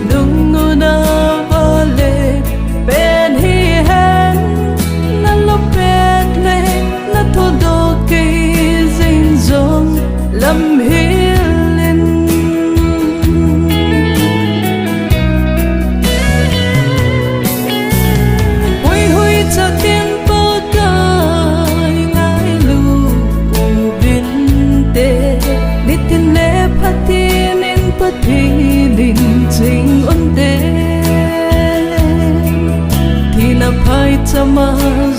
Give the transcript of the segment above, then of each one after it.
pinungo na balik Ben hi hen na lopet le na todo kay zing zong lam hilin Hui hui cha tiên po kai ngai lu bin te nitin le phatin in pathilin jing on te thì na phai chama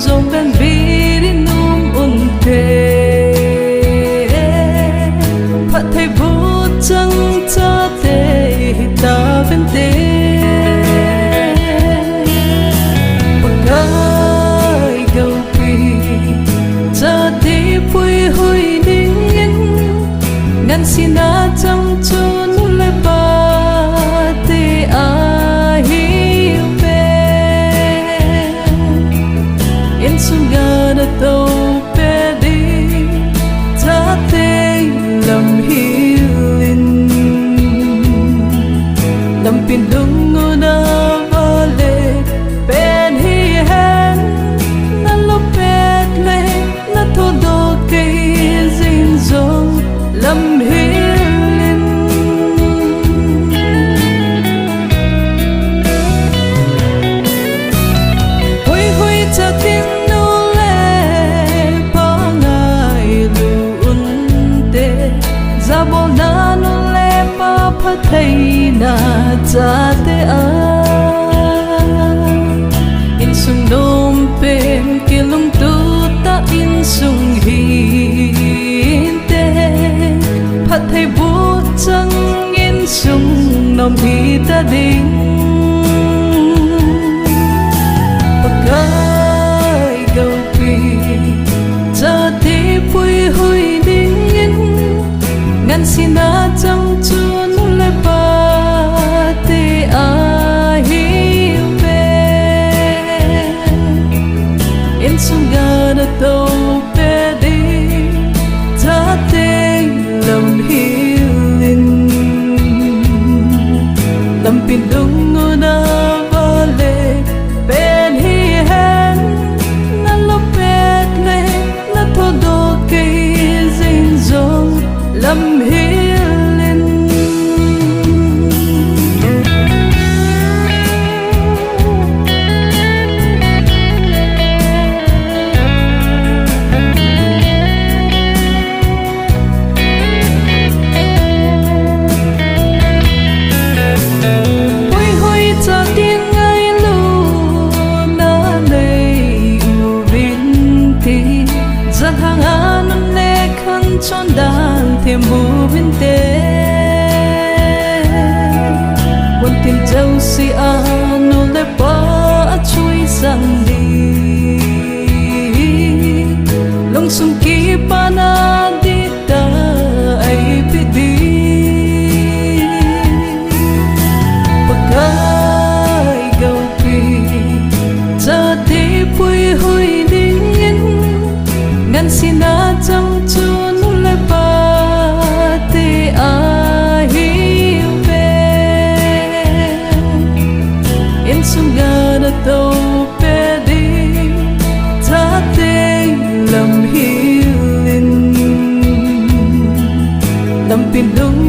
zong ben birin num on te phat thai bu chang cha te ta ben te pakai gau pi cha te pui hui ding in ngan sina chang chun le ba te a hi pe in sunga na to pe di cha te lam hilin lam pin dung na vale pen hi hen na lo pet le na to do ke zin zong lam hilin hui hui cha tin nu le pa ngai lu un te za bo na nu le pa pha thai na cha te a in sung nom pen kilung tu ta in sung hin te phat thai bu chang in sung nom hi ta ding pakai gau pi cha te pui hui ding in ngan sina chang chun le pa te a hi pe in sunga na to pe di cha te lam hilin lam pin dung na vale ben hi hen na lo pet le na to do ke zing zong lam hilin hui hui cha tiên ngai lu na nei u vin ti za hang an le khan chon dan thêm bu vin te quân tin châu si a nu le pa chui sang đi long sung ki pa na di ta ai pi di pakai gau pi cha te pui hui ding in ngan sina chang chun le pa te a hi pe in sunga na to pe di cha te lam hilin lam pin dung